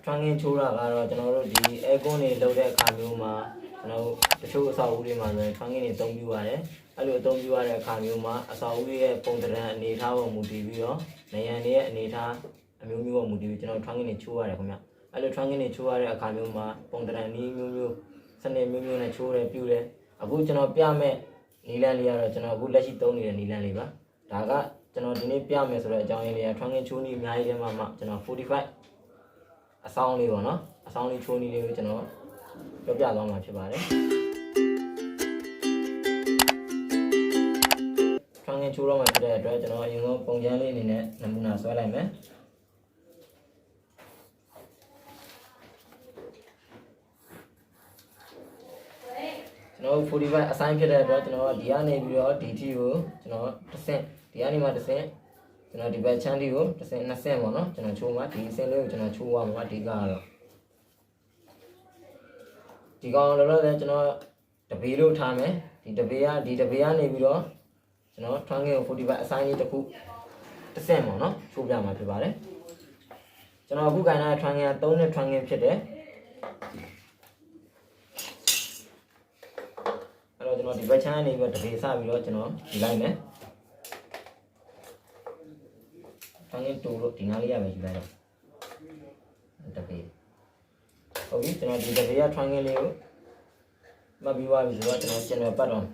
trunking chura garo channel di econ ni loaded camuma no the show saw uri man trunking ni don't you are allo don't you are camuma saw uri pondra ni thawo mutibio nayan ni ani thaအမျိုးမျိုးမူတည်ပြီးကျွန်တော် trunking နဲ့ချိုးရတယ်ခင်ဗျအဲ့လို trunking နဲ့ချိုးရတဲ့အခါမျိုးမှာပုံတရံနီးမျိုးမျိုးစနစ်မျိုးမျိုးနဲ့ချိုးတယ်ပြုတယ်အခုကျွန်တော်ပြမဲ့နီလန်းလေးကတော့ကျွန်တော်အခုလက်ရှိသုံးနေတဲ့နီလန်းလေးပါဒါကကျွန်တော်ဒီနေ့ပြမယ်ဆိုတော့အကြောင်းရင်းလေးက trunking ချိုးနည်းအများကြီးထဲမှာမှကျွန်တော်45အဆောင်လေးပေါ့နော်အဆောင်လေးချိုးနည်းလေးကိုကျွန်တော်ပြောပြသွားမှာဖြစ်ပါတယ် trunking ချိုးတော့မှဖြစ်တဲ့အတွက်ကျွန်တော်အရင်ဆုံးပုံစံလေးအနေနဲ့နမူနာဆွဲလိုက်မယ်ကျွန်တော်45အဆိုင်ဖြစ်တဲ့အတွက်ကျွန်တော်ဒီကနေပြီးတော့ဒီထီကိုကျွန်တော်တစ်ဆင့်ဒီကနေမှတစ်ဆင့်ကျွန်တော်ဒီဘက်ချမ်းတီကိုတစ်ဆင့်နှစ်ဆင့်ပေါ့နော်ကျွန်တော်ချိုးမှဒီအဆင့်လေးကိုကျွန်တော်ချိုးရမှာအဓိကကတော့ဒီကောင်လောလောဆယ်ကျွန်တော်တပေလို့ထားမယ်ဒီတပေကနေပြီးတော့ကျွန်တော် trunking ကို45အဆိုင်လေးတစ်ခုတစ်ဆင့်ပေါ့နော်ချိုးပြမှာဖြစ်ပါတယ်ကျွန်တော်အခုကင်ထားတဲ့ trunking က3နဲ့ trunking ဖြစ်တယ်ကျွန်တော်ဒီဘက်ချမ်းနေပြီးတော့တပေစပြီးတော့ကျွန်တော်ဒီလိုက်မယ်။ထန်းရင်တူလို့ဒီနားလေးရမယ်ယူလိုက်တော့တပေဟုတ်ပြီကျွန်တော်ဒီတပေကထန်းရင်လေးကိုမှတ်ပြီးသွားပြီဆိုတော့ကျွန်တော်ကျန်တော်ပတ်တော့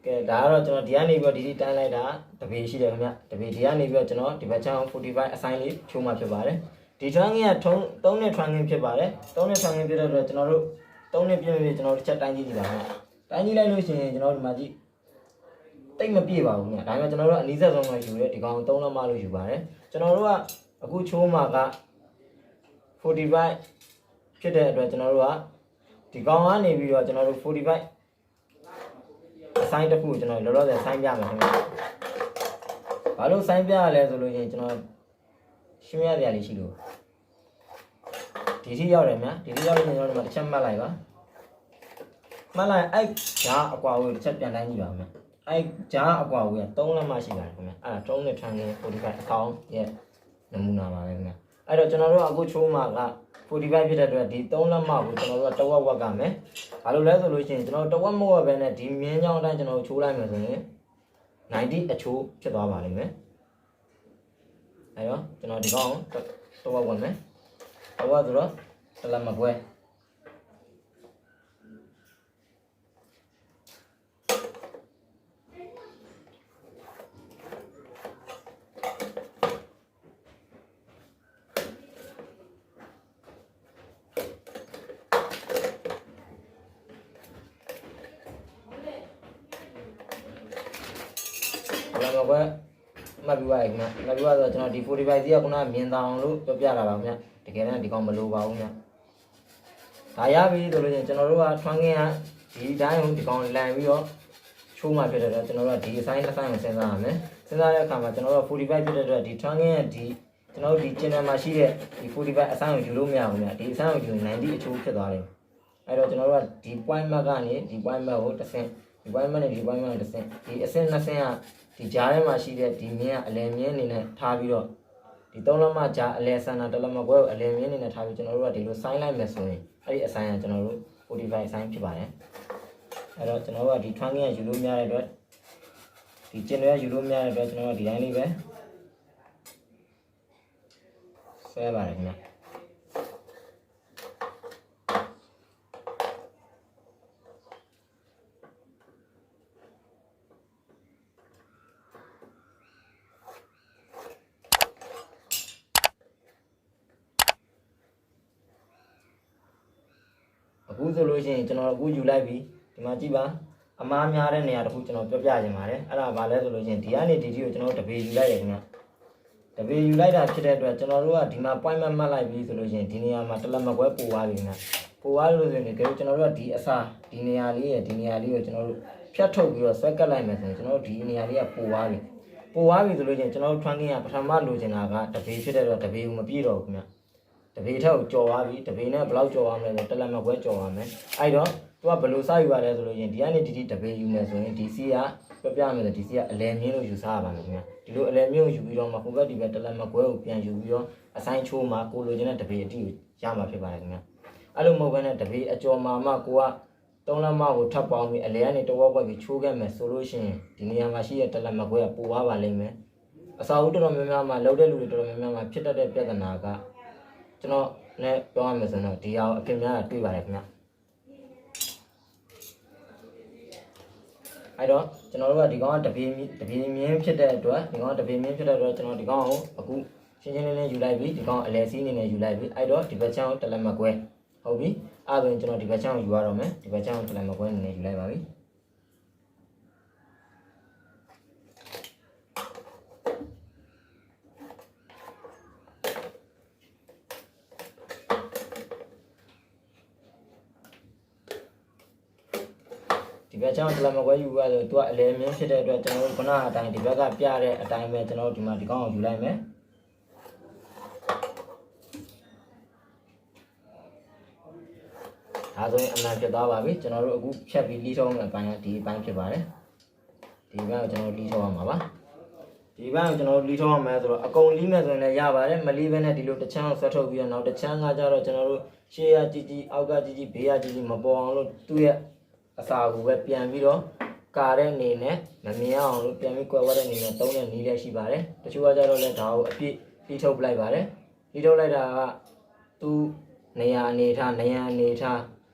ကဲဒါကတော့ကျွန်တော်ဒီကနေပြီးတော့ဒီတန်းလိုက်တာတပေရှိတယ်ခင်ဗျတပေဒီကနေပြီးတော့ကျွန်တော်ဒီဘက်ချမ်း45အဆိုင်လေးချိုးမှဖြစ်ပါတယ်ဒီ trunking က3နဲ့ trunking ဖြစ်ပါတယ်3နဲ့ trunking ဖြစ်တဲ့အတွက်ကျွန်တော်တို့3နဲ့ပြည့်ပြည့်ကျွန်တော်တို့ချက်တိုင်းကြည့်ကြည့်ပါမယ်တိုင်းကြည့်လိုက်လို့ရှိရင်ကျွန်တော်ဒီမှာကြည့်တိတ်မပြည့်ပါဘူးခင်ဗျဒါပေမဲ့ကျွန်တော်တို့အနီးစပ်ဆုံးကယူတယ်ဒီကောင်3လက်မလို့ယူပါတယ်ကျွန်တော်တို့ကအခုချိုးမှာက45ဖြစ်တဲ့အတွက်ကျွန်တော်တို့ကဒီကောင်ကနေပြီးတော့ကျွန်တော်တို့45ဆိုင်တစ်ခုကျွန်တော်လောလောဆယ်ဆိုင်ပြမယ်ခင်ဗျ။ဘာလို့ဆိုင်ပြရလဲဆိုလို့ရင်ကျွန်တော်ရှင်းရရလေးရှိလို့ဒီထိရောက်တယ်များဒီထိရောက်ရင်ကျွန်တော်ဒီမှာတစ်ချက်မှတ်လိုက်ပါမှတ်လိုက်အဲ့ဂျားအကွာဝေးတစ်ချက်ပြန်တိုင်းကြည့်ပါမယ်အဲ့ဂျားအကွာဝေးက3လက်မှရှိပါတယ်ခင်ဗျအဲ့ဒါ3နဲ့ trunking 45အကောင်ရဲ့နမူနာပါပဲခင်ဗျအဲ့တော့ကျွန်တော်တို့အခုချိုးမှာက45ဖြစ်တဲ့အတွက်ဒီ3လက်မှကိုကျွန်တော်တို့ကတဝက်ဝက်ကမယ်ဘာလို့လဲဆိုလို့ရှိရင်ကျွန်တော်တဝက်မဝက်ပဲနဲ့ဒီမြင်းချောင်းအတိုင်းကျွန်တော်ချိုးလိုက်မယ်ဆိုရင်90အချိုးဖြစ်သွားပါလိမ့်မယ်အဲ့တော့ကျွန်တော်ဒီကောင်တဝက်ဝက်မယ်တဝက်ဆိုတော့တလက်မခွဲတော့ပဲမှတ်ပြီးပါခင်ဗျမှတ်ပြီးတော့ကျွန်တော်ဒီ45စီးကခုနမြင်တောင်လို့ပြောပြလာပါခင်ဗျတကယ်တမ်းဒီကောင်မလိုပါဘူးခင်ဗျဒါရပြီဆိုလို့ချင်းကျွန်တော်တို့က trunking ကဒီတိုင်းကိုဒီကောင်လန်ပြီးတော့ချိုးမှဖြစ်တဲ့အတွက်ကျွန်တော်တို့ကဒီအဆိုင်တစ်ဆိုင်ကိုစဉ်းစားရမယ်စဉ်းစားတဲ့အခါမှာကျွန်တော်တို့45ဖြစ်တဲ့အတွက်ဒီ trunking ရဲ့ဒီကျွန်တော်တို့ဒီ channel မှာရှိတဲ့ဒီ45အဆိုင်ကိုယူလို့မရဘူးခင်ဗျဒီအဆိုင်ကိုယူ90အချိုးဖြစ်သွားတယ်အဲ့တော့ကျွန်တော်တို့ကဒီ point mark ကနေဒီ point mark ကိုတစ်ဆင့်ဒီ point mark နဲ့ဒီ point mark ကိုတစ်ဆင့်ဒီအဆင့်နှစ်ဆင့်ကဒီကြားထဲမှာရှိတဲ့ဒီမြင်းကအလယ်မြင်းအနေနဲ့ထားပြီးတော့ဒီ3လက်မကြားအလယ်ဆန်တာတလက်မခွဲကိုအလယ်မြင်းအနေနဲ့ထားပြီးကျွန်တော်တို့ကဒီလိုဆိုင်းလိုက်မယ်ဆိုရင်အဲ့ဒီအဆိုင်ကကျွန်တော်တို့45အဆိုင်ဖြစ်ပါတယ်အဲ့တော့ကျွန်တော်တို့ကဒီ trunking ကယူလို့မရတဲ့အတွက်ဒီကျင်တွေယူလို့မရတဲ့အတွက်ကျွန်တော်တို့ဒီတိုင်းလေးပဲဆွဲပါတယ်ခင်ဗျအခုဆိုလို့ရှိရင်ကျွန်တော်အခုယူလိုက်ပြီဒီမှာကြည့်ပါအမားများတဲ့နေရာတစ်ခုကျွန်တော်ပြောပြခြင်းပါတယ်အဲ့ဒါဘာလဲဆိုလို့ရှိရင်ဒီကနေဒီကိုကျွန်တော်တပေယူလိုက်ရခင်ဗျတပေယူလိုက်တာဖြစ်တဲ့အတွက်ကျွန်တော်တို့ကဒီမှာ point မှတ်လိုက်ပြီဆိုလို့ရှိရင်ဒီနေရာမှာတလက်မကွဲပို့သွားပြီခင်ဗျပို့သွားလို့ဆိုရင်ကျွန်တော်တို့ကဒီအစားဒီနေရာလေးကိုကျွန်တော်တို့ဖြတ်ထုတ်ပြီးတော့ဆွဲကတ်လိုက်မယ်ဆိုရင်ကျွန်တော်တို့ဒီနေရာလေးကပို့သွားပြီဆိုလို့ရှိရင်ကျွန်တော်တို့ trunking ကပထမလိုချင်တာကတပေဖြစ်တဲ့တော့တပေကိုမပြည့်တော့ဘူးခင်ဗျတပေထက်ကိုကြော်သွားပြီတပေနဲ့ဘယ်လောက်ကြော်ရမလဲဆိုတလက်မကွဲကြော်ရမယ်အဲ့တော့ သူကဘယ်လိုစယူရလဲဆိုလို့ရင်ဒီကနေဒီတပေယူမယ်ဆိုရင်ဒီစီကပြပြမယ်ဆိုဒီစီကအလဲမြင်းလို့ယူစားရပါမယ်ခင်ဗျဒီလိုအလဲမြင်းကိုယူပြီးတော့မှဟိုဘက်ဒီဘက်တလက်မကွဲကိုပြန်ယူပြီးတော့အဆိုင်ချိုးမှာကိုလိုချင်တဲ့တပေအတိကိုရမှာဖြစ်ပါတယ်ခင်ဗျအဲ့လိုမဟုတ်ဘဲနဲ့တပေအကျော်မှာမှကိုက3လက်မကိုထပ်ပေါင်းပြီးအလဲကနေတဝက်ဝက်ပြီးချိုးခဲ့မယ်ဆိုလို့ရှိရင်ဒီနေရာမှာရှိတဲ့တလက်မကွဲကပိုသွားပါလိမ့်မယ်အစာအုပ်တော်တော်များများမှာလောက်တဲ့လူတွေတော်တော်များများမှာဖြစ်တတ်တဲ့ပြဿနာကကျွန်တော်နဲ့ပြောရမယ်ဆိုတော့ဒီဟာအဖြစ်များတွေ့ပါတယ်ခင်ဗျအဲ့တော့ကျွန်တော်တို့ကဒီကောင်ကတပြေးမြင်းဖြစ်တဲ့အတွက်ဒီကောင်ကတပြေးမြင်းဖြစ်တဲ့အတွက်ကျွန်တော်ဒီကောင်ကိုအခုရှင်းရှင်းလင်းလင်းယူလိုက်ပြီဒီကောင်အလဲစီးအနေနဲ့ယူလိုက်ပြီအဲ့တော့ဒီဘက်ချောင်းတလက်မကွဲဟုတ်ပြီအဲ့ဒါဆိုရင်ကျွန်တော်ဒီဘက်ချောင်းယူရတော့မယ်ဒီဘက်ချောင်းတလက်မကွဲအနေနဲ့ယူလိုက်ပါပြီဒီဘက်ချောင်းတလက်မကွဲယူရဆိုသူကအလဲမြင်းဖြစ်တဲ့အတွက်ကျွန်တော်တို့ခုနအတိုင်းဒီဘက်ကပြတဲ့အတိုင်းပဲကျွန်တော်တို့ဒီမှာဒီကောင်ကိုယူလိုက်မယ်ဒါဆိုရင်အမှန်ဖြစ်သွားပါပြီကျွန်တော်တို့အခုဖြတ်ပြီးလီးထုံးမယ့်အပိုင်းကဒီအပိုင်းဖြစ်ပါတယ်ဒီဘက်ကိုကျွန်တော်လီးထုံးအောင်ပါဒီဘက်ကိုကျွန်တော်လီးထုံးအောင်မယ်ဆိုတော့အကုန်လီးမယ်ဆိုရင်လည်းရပါတယ်မလီးဘဲနဲ့ဒီလိုတစ်ချမ်းကိုဆွဲထုတ်ပြီးတော့နောက်တစ်ချမ်းကကြတော့ကျွန်တော်တို့ရှေ့ရကြီးအောက်ကကြီးဘေးရကြီးမပေါ်အောင်လို့သူ့ရဲ့အစာကိုပဲပြန်ပြီးတော့ကာတဲ့အနေနဲ့မမြင်အောင်လို့ပြန်ပြီးကွယ်ဝတဲ့အနေနဲ့သုံးတဲ့နည်းလည်းရှိပါတယ်တချို့ကကြတော့လည်းဒါကိုအပြည့်လီးထုတ်ပလိုက်ပါတယ်လီးထုတ်လိုက်တာကသူ့နေရာအနေထား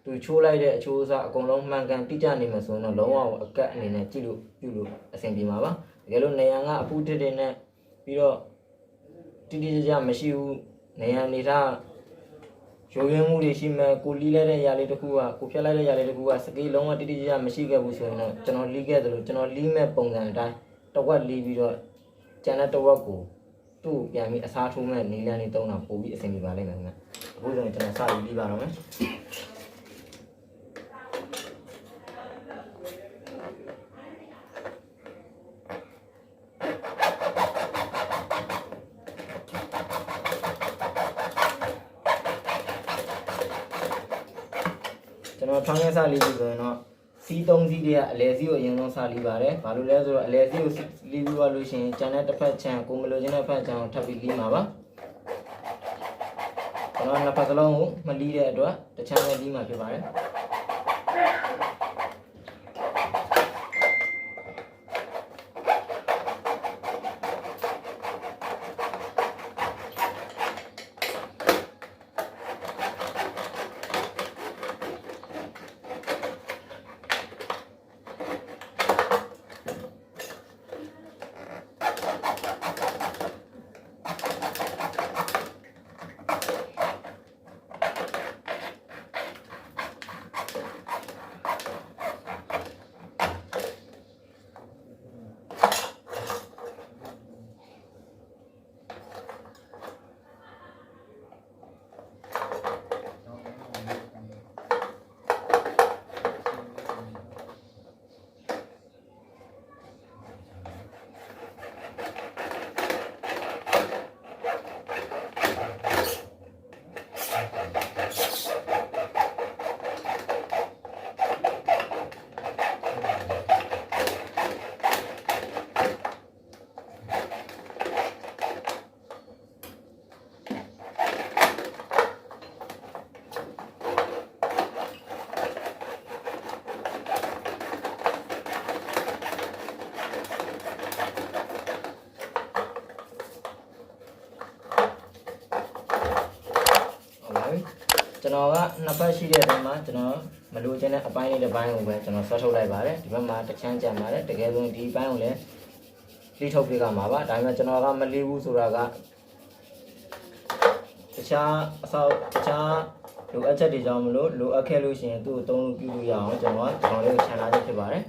သူချိုးလိုက်တဲ့အချိုးအစားအကုန်လုံးမှန်ကန်တိကျနေမှာဆိုရင်တော့လုံးဝအကတ်အနေနဲ့ကြည့်လို့ပြုလို့အဆင်ပြေမှာပါတကယ်လို့နေရာကအပူတစ်တွေနဲ့ပြီးတော့တိတိကျကျမရှိဘူးနေရာအနေထားရိုးရင်းမှုတွေရှိမယ်ကိုလီးလိုက်တဲ့ຢာလေးတစ်ခုကကိုဖြတ်လိုက်တဲ့ຢာလေးတစ်ခုကစကေးလုံးဝတိတိကျကျမရှိခဲ့ဘူးဆိုရင်တော့ကျွန်တော်လီးခဲ့သလိုကျွန်တော်လီးမဲ့ပုံစံအတိုင်းတစ်ဝက်လီးပြီးတော့ကျန်တဲ့တစ်ဝက်ကိုသူ့ပြန်ပြီးအစားထိုးမဲ့နီလန်းလေးသုံးတာပို့ပြီးအဆင်ပြေပါလိမ့်မယ်ခင်ဗျအခုဆိုရင်ကျွန်တော်စပြီးလီးပါတော့မယ်ကျွန်တော်ထောင်းရစလေးဆိုရင်တော့စီး3စီးတွေကအလဲစီးကိုအရင်ဆုံးစလီးပါတယ်ဘာလို့လဲဆိုတော့အလဲစီးကိုလီးပြီးသွားလို့ရှိရင်ကျန်တဲ့တစ်ဖက်ချမ်းကိုမလိုချင်တဲ့ဖက်ချမ်းကိုထပ်ပြီးလီးမှာပါကျွန်တော်နှစ်ဖက်စလုံးကိုမလီးတဲ့အတွက်တစ်ချမ်းပဲလီးမှာဖြစ်ပါတယ်ကျွန်တော်ကနှစ်ဖက်ရှိတဲ့အချိန်မှာကျွန်တော်မလိုချင်တဲ့အပိုင်းလေးတစ်ပိုင်းကိုပဲကျွန်တော်ဆွဲထုတ်လိုက်ပါတယ်ဒီဘက်မှာတစ်ချမ်းကြံပါတယ်တကယ်လို့ဒီဘက်ကိုလည်းလီးထုတ်ပေးကမှာပါဒါပေမဲ့ကျွန်တော်ကမလီးဘူးဆိုတာကတခြားလိုအပ်ချက်တွေကြောင့်မလို့လိုအပ်ခဲ့လို့ရှိရင်သူ့ကိုသုံးလို့ပြုလို့ရအောင်ကျွန်တော်ကဒီကောင်လေးကိုခြံထားခြင်းဖြစ်ပါတယ်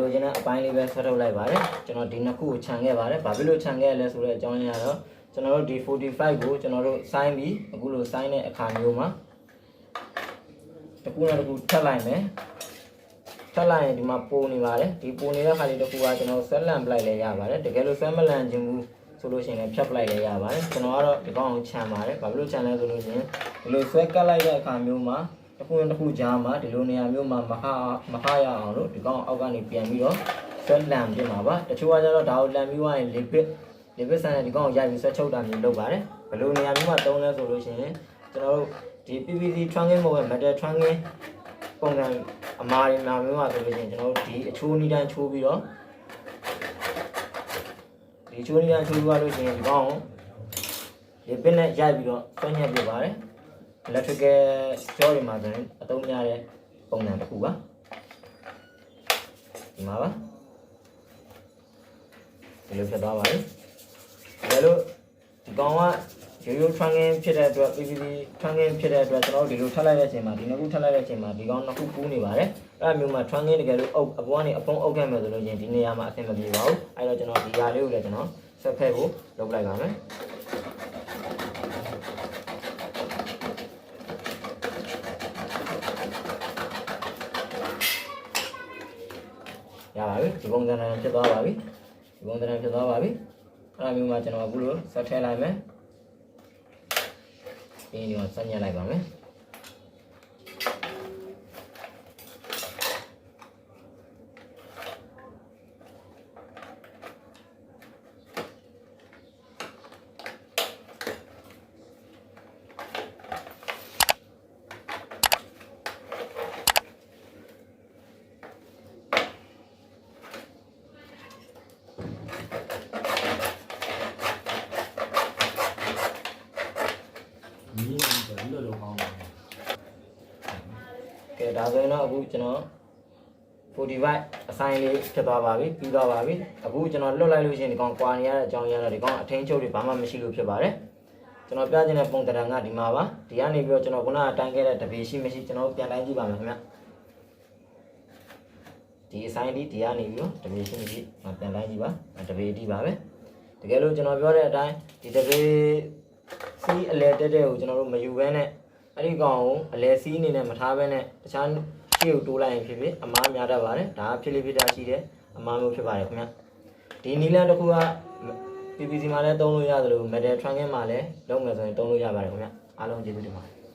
လိုချင်တဲ့အပိုင်းလေးပဲဆွဲထုတ်လိုက်ပါတယ်ကျွန်တော်ဒီနှစ်ခုကိုခြံခဲ့ပါတယ်ဘာဖြစ်လို့ခြံခဲ့လဲဆိုတော့အကြောင်းရင်းကတော့ကျွန်တော်တို့ဒီ45ကိုကျွန်တော်တို့စိုင်းပြီးအခုလိုစိုင်းတဲ့အခါမျိုးမှာတစ်ခုနဲ့တစ်ခုထပ်လိုက်မယ်ထပ်လိုက်ရင်ဒီမှာပုံနေပါတယ်ဒီပုံနေတဲ့ခါလေးတစ်ခုကကျွန်တော်ဆွဲလန့်ပလိုက်လဲရပါတယ်တကယ်လို့ဆွဲမလန့်ခြင်းဘူးဆိုလို့ရှိရင်လည်းဖြတ်ပလိုက်လဲရပါတယ်ကျွန်တော်ကတော့ဒီကောင်ကိုခြံပါတယ်ဘာဖြစ်လို့ခြံလဲဆိုလို့ရှိရင်ဒီလိုဆွဲကတ်လိုက်တဲ့အခါမျိုးမှာတစ်ခုနဲ့တစ်ခုကြားမှာဒီလိုနေရာမျိုးမှာမခရအောင်လို့ဒီကောင်အောက်ကနေပြန်ပြီးတော့ဆွဲလန့်ပြမှာပါတချို့ကကျတော့ဒါကိုလန့်ပြီးသွားရင်လေပစ်ဆန်တဲ့ဒီကောင်ကိုရိုက်ပြီးဆွဲချုပ်တာမျိုးလုပ်ပါတယ်ဘယ်လိုနေရာမျိုးမှာတုံးလဲဆိုလို့ရှိရင်ကျွန်တော်တို့ဒီ PVC Trunking မဟုတ်ဘူး Metal Trunking ပုံစံအမားတွေမှာမျိုးမှာဆိုလို့ရှိရင်ကျွန်တော်တို့ဒီအချိုးနီးတိုင်းချိုးပြီးတော့ဒီချိုးနီးတိုင်းချိုးပြီးလို့ရှိရင်ဒီကောင်ကိုလေပစ်နဲ့ရိုက်ပြီးတော့ဆွဲညက်ပြပါတယ် electrical ကြောတွေမှာဆိုရင်အသုံးများတဲ့ပုံစံတစ်ခုပါဒီမှာပါဒီလိုဖြစ်သွားပါပြီဒါလို့ဒီကောင်ကရိုး Trunking ဖြစ်တဲ့အတွက် PVC Trunking ဖြစ်တဲ့အတွက်ကျွန်တော်တို့ဒီလိုထပ်လိုက်တဲ့အချိန်မှာဒီနှစ်ခုထပ်လိုက်တဲ့အချိန်မှာဒီကောင်နှစ်ခုပူးနေပါတယ်အဲ့ဒါမျိုးမှာ Trunking တကယ်လို့အပေါ်ကနေအဖုံးအုပ်ခဲ့မယ်ဆိုလို့ချင်းဒီနေရာမှာအဆင်မပြေပါဘူးအဲ့တော့ကျွန်တော်ဒီຢာလေးကိုလည်းကျွန်တော်ဆက်ဖက်ဖို့လုပ်လိုက်ပါမယ်ရပါပြီဒီပုံစံနဲ့ဖြစ်သွားပါပြီဒီပုံစံနဲ့ဖြစ်သွားပါပြီအဲ့ဒါမျိုးမှာကျွန်တော်အခုလိုဆက်ထည့်လိုက်မယ်ဒီလိုဆက်ညှက်လိုက်ပါမယ်ကဲဒါဆိုရင်တော့အခုကျွန်တော်45အဆိုင်လေးဖြစ်သွားပါပြီပြီးသွားပါပြီအခုကျွန်တော်လွတ်လိုက်လို့ရှိရင်ဒီကောင်ကွာနေရတဲ့အကြောင်းရင်းတော့ဒီကောင်အထင်းချုပ်တွေဘာမှမရှိလို့ဖြစ်ပါတယ်ကျွန်တော်ပြချင်တဲ့ပုံသဏ္ဍာန်ကဒီမှာပါဒီကနေပြီးတော့ကျွန်တော်ခုနကတိုင်းခဲ့တဲ့တပေရှိမရှိကျွန်တော်ပြန်တိုင်းကြည့်ပါမယ်ခင်ဗျဒီအဆိုင်လေးဒီကနေပြီးတော့တပေရှိမရှိပြန်တိုင်းကြည့်ပါတပေတိပါပဲတကယ်လို့ကျွန်တော်ပြောတဲ့အတိုင်းဒီတပေစီးအလဲတက်တဲ့ကိုကျွန်တော်တို့မယူဘဲနဲ့အဲ့ဒီကောင်ကိုအလဲစီးအနေနဲ့မထားဘဲနဲ့တခြားရှေ့ကိုတိုးလိုက်ရင်ဖြစ်ဖြစ်အမားများတတ်ပါတယ်ဒါဖြစ်လေဖြစ်တာရှိတယ်အမားမျိုးဖြစ်ပါတယ်ခင်ဗျဒီနီလန်တစ်ခုက PVC မှာလည်းသုံးလို့ရတယ်လို့ Metal Trunking မှာလည်းလုံးမယ်ဆိုရင်သုံးလို့ရပါတယ်ခင်ဗျအားလုံးကျေးဇူးတင်ပါတယ်